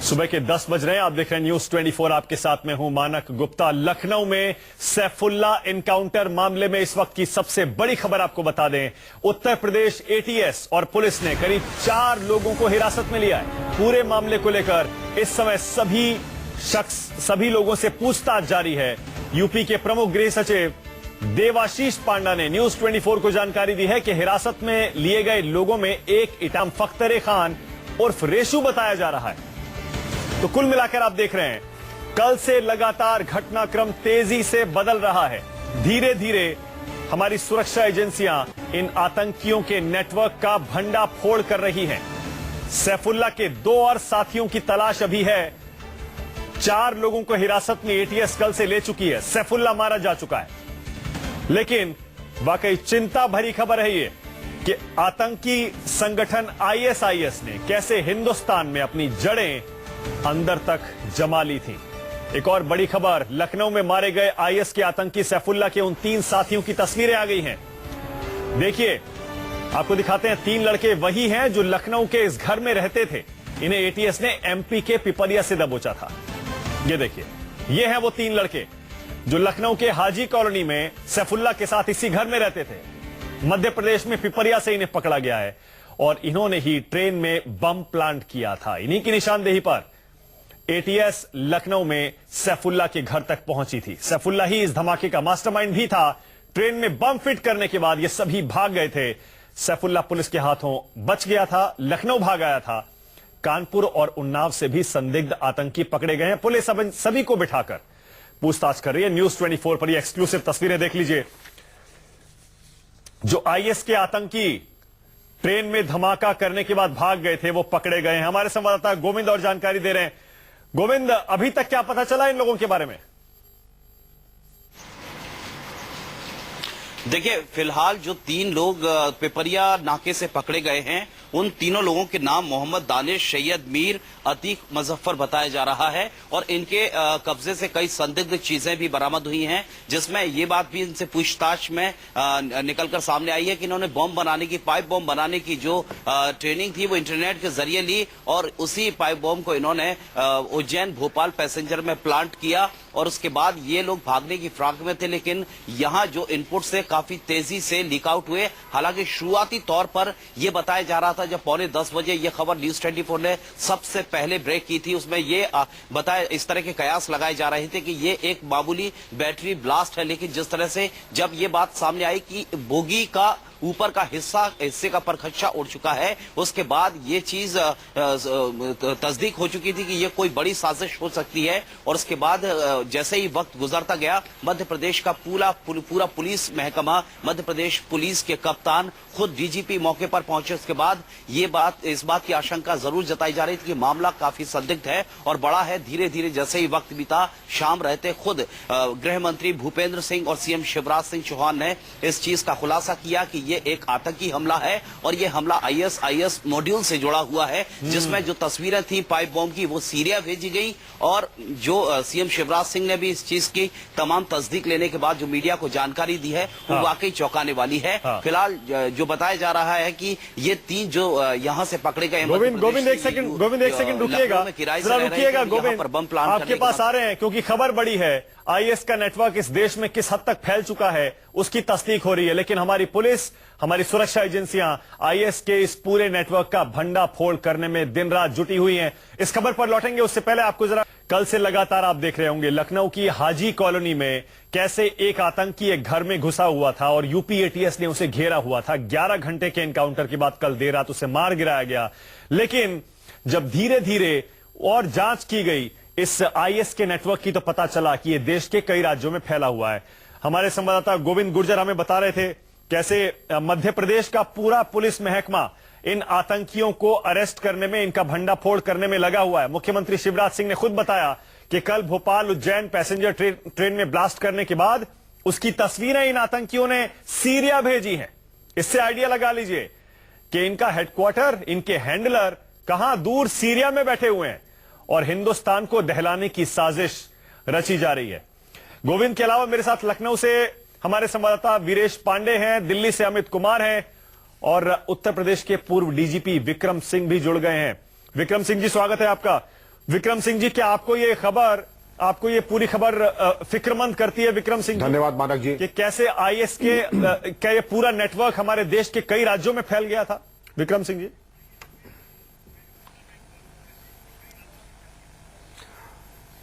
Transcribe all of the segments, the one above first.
सुबह के 10 बज रहे हैं। आप देख रहे हैं न्यूज 24। आपके साथ में हूं मानक गुप्ता। लखनऊ में सैफुल्ला एनकाउंटर मामले में इस वक्त की सबसे बड़ी खबर आपको बता दें। उत्तर प्रदेश एटीएस और पुलिस ने करीब 4 लोगों को हिरासत में लिया है। पूरे मामले को लेकर इस समय सभी लोगों से पूछताछ जारी है। यूपी के प्रमुख गृह सचिव देवाशीष पांडा ने न्यूज 24 को जानकारी दी है कि हिरासत में लिए गए लोगों में एक इटाम फख्तरे खान उर्फ रेशू बताया जा रहा है। तो कुल मिलाकर आप देख रहे हैं, कल से लगातार घटनाक्रम तेजी से बदल रहा है। धीरे धीरे हमारी सुरक्षा एजेंसियां इन आतंकियों के नेटवर्क का भंडाफोड़ कर रही हैं। सैफुल्ला के 2 और साथियों की तलाश अभी है। 4 लोगों को हिरासत में एटीएस कल से ले चुकी है। सैफुल्ला मारा जा चुका है, लेकिन वाकई चिंता भरी खबर है ये कि आतंकी संगठन आईएसआईएस ने कैसे हिंदुस्तान में अपनी जड़ें अंदर तक जमा ली थी। एक और बड़ी खबर, लखनऊ में मारे गए आईएस के आतंकी सैफुल्ला के उन 3 साथियों की तस्वीरें आ गई हैं। देखिए, आपको दिखाते हैं। 3 लड़के वही हैं जो लखनऊ के इस घर में रहते थे। इन्हें एटीएस ने एमपी के पिपरिया से दबोचा था। ये देखिए, ये हैं वो 3 लड़के जो लखनऊ के हाजी कॉलोनी में सैफुल्ला के साथ इसी घर में रहते थे। मध्य प्रदेश में पिपरिया से इन्हें पकड़ा गया है और इन्होंने ही ट्रेन में बम प्लांट किया था। इन्हीं की निशानदेही पर एटीएस लखनऊ में सैफुल्ला के घर तक पहुंची थी। सैफुल्ला ही इस धमाके का मास्टरमाइंड भी था। ट्रेन में बम फिट करने के बाद ये सभी भाग गए थे। सैफुल्ला पुलिस के हाथों बच गया था, लखनऊ भाग आया था। कानपुर और उन्नाव से भी संदिग्ध आतंकी पकड़े गए हैं। पुलिस अब सभी को बिठाकर पूछताछ कर रही है। न्यूज 24 पर ये एक्सक्लूसिव तस्वीरें देख लीजिए। जो आईएस के आतंकी ट्रेन में धमाका करने के बाद भाग गए थे, वो पकड़े गए हैं। हमारे संवाददाता गोविंद और जानकारी दे रहे हैं। गोविंद, अभी तक क्या पता चला इन लोगों के बारे में? देखिए, फिलहाल जो 3 लोग पिपरिया नाके से पकड़े गए हैं, उन तीनों लोगों के नाम मोहम्मद दानिश, सैयद मीर, अतीक मुजफ्फर बताया जा रहा है और इनके कब्जे से कई संदिग्ध चीजें भी बरामद हुई हैं, जिसमें ये बात भी इनसे पूछताछ में निकलकर सामने आई है कि इन्होंने बम बनाने की, पाइप बम बनाने की जो ट्रेनिंग थी वो इंटरनेट के जरिए ली और उसी पाइप बम को इन्होंने उज्जैन भोपाल पैसेंजर में प्लांट किया और उसके बाद ये लोग भागने की फिराक में थे। लेकिन यहाँ जो इनपुट से काफी तेजी से लीक आउट हुए। हालांकि शुरुआती तौर पर यह बताया जा रहा था, जब 9:45 बजे यह खबर न्यूज 24 ने सबसे पहले ब्रेक की थी, उसमें यह बताया, इस तरह के कयास लगाए जा रहे थे कि यह एक मामूली बैटरी ब्लास्ट है। लेकिन जिस तरह से जब यह बात सामने आई कि बोगी का ऊपर का हिस्से का परखच्चा उड़ चुका है, उसके बाद ये चीज तस्दीक हो चुकी थी कि ये कोई बड़ी साजिश हो सकती है। और उसके बाद जैसे ही वक्त गुजरता गया, मध्य प्रदेश का पूरा पुलिस महकमा, मध्य प्रदेश पुलिस के कप्तान, खुद डीजीपी मौके पर पहुंचे। उसके बाद इस बात की आशंका जरूर जताई जा रही थी कि मामला काफी संदिग्ध है और बड़ा है। धीरे धीरे जैसे ही वक्त बीता, शाम रहते खुद गृह मंत्री भूपेंद्र सिंह और सीएम शिवराज सिंह चौहान ने इस चीज का खुलासा किया कि ये एक आतंकी हमला है और ये हमला आईएसआईएस मॉड्यूल से जुड़ा हुआ है, जिसमें जो तस्वीरें थी पाइप बॉम्ब की वो सीरिया भेजी गई और जो सीएम शिवराज सिंह ने भी इस चीज की तमाम तस्दीक लेने के बाद जो मीडिया को जानकारी दी है वो वाकई चौंकाने वाली है। फिलहाल जो बताया जा रहा है कि ये 3 जो यहां से पकड़े गए। गोविंद एक सेकंड रुकिएगा, गोविंद बम प्लांट आपके पास आ रहे हैं, क्योंकि खबर बड़ी है। आईएस का नेटवर्क इस देश में किस हद तक फैल चुका है उसकी तस्दीक हो रही है, लेकिन हमारी पुलिस, हमारी सुरक्षा एजेंसियां आईएस के इस पूरे नेटवर्क का भंडाफोड़ करने में दिन रात जुटी हुई हैं। इस खबर पर लौटेंगे, उससे पहले आपको जरा, कल से लगातार आप देख रहे होंगे लखनऊ की हाजी कॉलोनी में कैसे एक आतंकी एक घर में घुसा हुआ था और यूपी एटीएस ने उसे घेरा हुआ था। 11 घंटे के एनकाउंटर के बाद कल देर रात उसे मार गिराया गया। लेकिन जब धीरे धीरे और जांच की गई इस आईएस के नेटवर्क की, तो पता चला कि यह देश के कई राज्यों में फैला हुआ है। हमारे संवाददाता गोविंद गुर्जर हमें बता रहे थे कैसे मध्य प्रदेश का पूरा पुलिस महकमा इन आतंकियों को अरेस्ट करने में, इनका भंडाफोड़ करने में लगा हुआ है। मुख्यमंत्री शिवराज सिंह ने खुद बताया कि कल भोपाल उज्जैन पैसेंजर ट्रेन में ब्लास्ट करने के बाद उसकी तस्वीरें इन आतंकियों ने सीरिया भेजी हैं। इससे आइडिया लगा लीजिए कि इनका हेडक्वार्टर, इनके हैंडलर कहां दूर सीरिया में बैठे हुए हैं और हिंदुस्तान को दहलाने की साजिश रची जा रही है। गोविंद के अलावा मेरे साथ लखनऊ से हमारे संवाददाता वीरेश पांडे हैं, दिल्ली से अमित कुमार हैं और उत्तर प्रदेश के पूर्व डीजीपी विक्रम सिंह भी जुड़ गए हैं। विक्रम सिंह जी, स्वागत है आपका। विक्रम सिंह जी, क्या आपको ये पूरी खबर फिक्रमंद करती है विक्रम सिंह जी? धन्यवाद मानक जी। कि कैसे आईएस के क्या ये पूरा नेटवर्क हमारे देश के कई राज्यों में फैल गया था? विक्रम सिंह जी।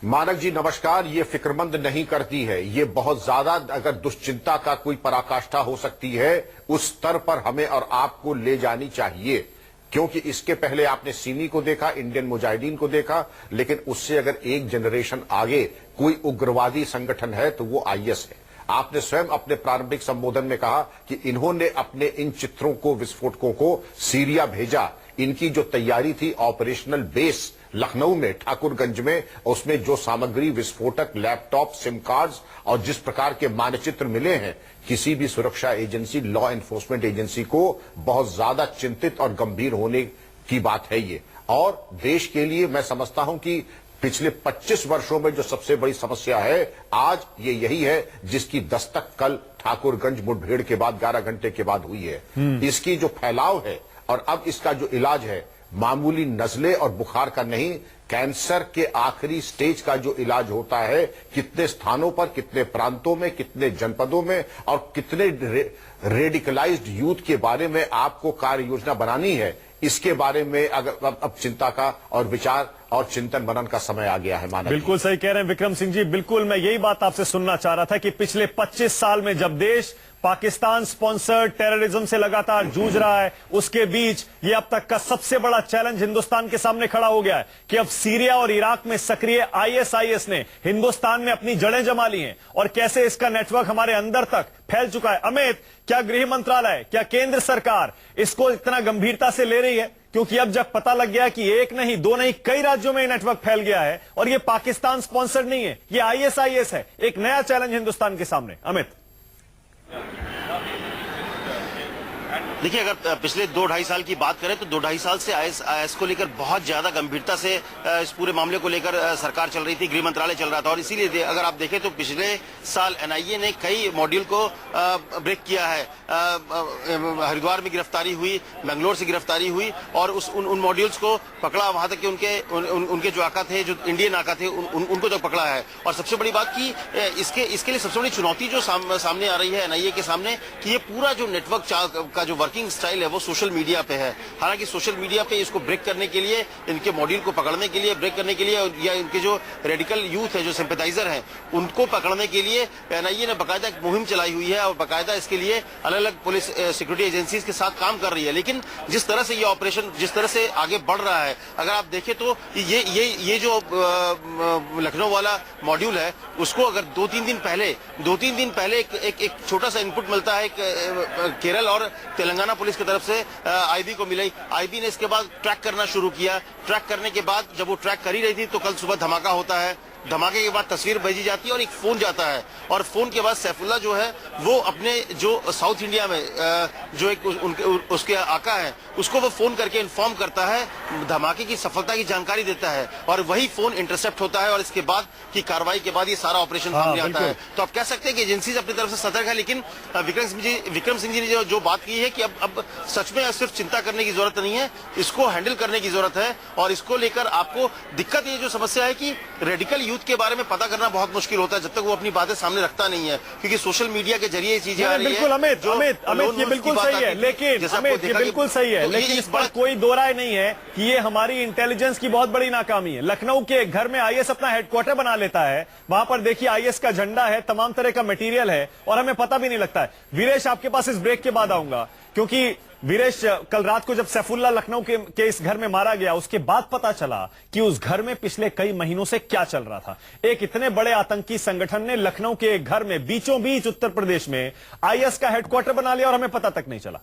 मानक जी नमस्कार। ये फिक्रमंद नहीं करती है, ये बहुत ज्यादा अगर दुश्चिंता का कोई पराकाष्ठा हो सकती है उस स्तर पर हमें और आपको ले जानी चाहिए, क्योंकि इसके पहले आपने सिमी को देखा, इंडियन मुजाहिदीन को देखा, लेकिन उससे अगर एक जनरेशन आगे कोई उग्रवादी संगठन है तो वो आईएस है। आपने स्वयं अपने प्रारंभिक संबोधन में कहा कि इन्होंने अपने इन चित्रों को, विस्फोटकों को सीरिया भेजा। इनकी जो तैयारी थी ऑपरेशनल बेस लखनऊ में, ठाकुरगंज में, उसमें जो सामग्री, विस्फोटक, लैपटॉप, सिम कार्ड्स और जिस प्रकार के मानचित्र मिले हैं, किसी भी सुरक्षा एजेंसी, लॉ एनफोर्समेंट एजेंसी को बहुत ज्यादा चिंतित और गंभीर होने की बात है ये। और देश के लिए मैं समझता हूं कि पिछले 25 वर्षों में जो सबसे बड़ी समस्या है आज ये यही है, जिसकी दस्तक कल ठाकुरगंज मुठभेड़ के बाद 11 घंटे के बाद हुई है। इसकी जो फैलाव है और अब इसका जो इलाज है, मामूली नजले और बुखार का नहीं, कैंसर के आखिरी स्टेज का जो इलाज होता है, कितने स्थानों पर, कितने प्रांतों में, कितने जनपदों में और कितने रेडिकलाइज्ड यूथ के बारे में आपको कार्य योजना बनानी है, इसके बारे में अगर अब चिंता का और विचार और चिंतन मनन का समय आ गया है। मानव बिल्कुल सही कह रहे हैं विक्रम सिंह जी। बिल्कुल मैं यही बात आपसे सुनना चाह रहा था कि पिछले 25 साल में जब देश पाकिस्तान स्पॉन्सर्ड टेररिज्म से लगातार जूझ रहा है, उसके बीच ये अब तक का सबसे बड़ा चैलेंज हिंदुस्तान के सामने खड़ा हो गया है कि अब सीरिया और इराक में सक्रिय आईएसआईएस ने हिंदुस्तान में अपनी जड़ें जमा ली हैं और कैसे इसका नेटवर्क हमारे अंदर तक फैल चुका है। अमित, क्या गृह मंत्रालय, क्या केंद्र सरकार इसको इतना गंभीरता से ले रही है? क्योंकि अब जब पता लग गया कि एक नहीं, दो नहीं, कई राज्यों में नेटवर्क फैल गया है और ये पाकिस्तान स्पॉन्सर्ड नहीं है, ये आईएसआईएस है। एक नया चैलेंज हिंदुस्तान के सामने। अमित, देखिए, अगर पिछले 2-2.5 साल की बात करें तो 2-2.5 साल से आईएस को लेकर बहुत ज्यादा गंभीरता से इस पूरे मामले को लेकर सरकार चल रही थी, गृह मंत्रालय चल रहा था। और इसीलिए अगर आप देखें तो पिछले साल एनआईए ने कई मॉड्यूल को ब्रेक किया है। हरिद्वार में गिरफ्तारी हुई, बेंगलोर से गिरफ्तारी हुई और उन मॉड्यूल्स को पकड़ा, वहां तक कि उनके जो आका थे, जो इंडियन आका थे, उनको तो पकड़ा है। और सबसे बड़ी बात की इसके लिए सबसे बड़ी चुनौती जो सामने आ रही है एनआईए के सामने, कि ये पूरा जो नेटवर्क का जो वर्किंग स्टाइल है वो सोशल मीडिया पे है। हालांकि सोशल मीडिया पे इसको ब्रेक करने के लिए, इनके मॉड्यूल को पकड़ने के लिए, ब्रेक करने के लिए, या इनके जो रेडिकल यूथ है, जो सिंपैथाइजर हैं, उनको पकड़ने के लिए एनआईए ने बाकायदा एक मुहिम चलाई हुई है और बाकायदा इसके लिए अलग अलग पुलिस सिक्योरिटी एजेंसीज के साथ काम कर रही है। लेकिन जिस तरह से ये ऑपरेशन जिस तरह से आगे बढ़ रहा है, अगर आप देखें तो ये जो लखनऊ वाला मॉड्यूल है, उसको अगर 2-3 दिन पहले एक छोटा सा इनपुट मिलता है केरल और तेलंगाना पुलिस की तरफ से आईबी को मिली। आईबी ने इसके बाद ट्रैक करना शुरू किया। ट्रैक करने के बाद जब वो ट्रैक कर ही रही थी तो कल सुबह धमाका होता है। धमाके के बाद तस्वीर भेजी जाती है और एक फोन जाता है और फोन के बाद सैफुल्ला जो है वो अपने जो साउथ इंडिया में जो एक उसके आका है, उसको वो फोन करके इन्फॉर्म करता है, धमाके की सफलता की जानकारी देता है और वही फोन इंटरसेप्ट होता है और इसके बाद की कार्रवाई के बाद ये सारा ऑपरेशन सामने आता है। तो आप कह सकते हैं कि एजेंसीज अपनी तरफ से सतर्क है, लेकिन विक्रम सिंह जी ने जो बात की है कि अब सच में सिर्फ चिंता करने की जरूरत नहीं है, इसको हैंडल करने की जरूरत है। और इसको लेकर आपको दिक्कत ये जो समस्या है कि रेडिकल के बारे में पता करना बहुत मुश्किल होता है जब तक वो अपनी बातें सामने रखता नहीं है, क्योंकि सोशल मीडिया के जरिए चीजें आ रही है। बिल्कुल अमित ये बिल्कुल सही है, लेकिन अमित ये बिल्कुल सही है, लेकिन इस पर कोई दो राय नहीं है कि ये हमारी इंटेलिजेंस की बहुत बड़ी नाकामी है। लखनऊ के एक घर में आईएस अपना हेडक्वार्टर बना लेता है, वहां पर देखिए आईएस का झंडा है, तमाम तरह का मटेरियल है और हमें पता भी नहीं लगता है। वीरेश, आपके पास इस ब्रेक के बाद आऊंगा, क्योंकि वीरेश, कल रात को जब सैफुल्ला लखनऊ के इस घर में मारा गया, उसके बाद पता चला कि उस घर में पिछले कई महीनों से क्या चल रहा था। एक इतने बड़े आतंकी संगठन ने लखनऊ के एक घर में बीचों बीच उत्तर प्रदेश में आईएस का हेडक्वार्टर बना लिया और हमें पता तक नहीं चला।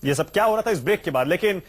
ये सब क्या हो रहा था इस ब्रेक के बाद। लेकिन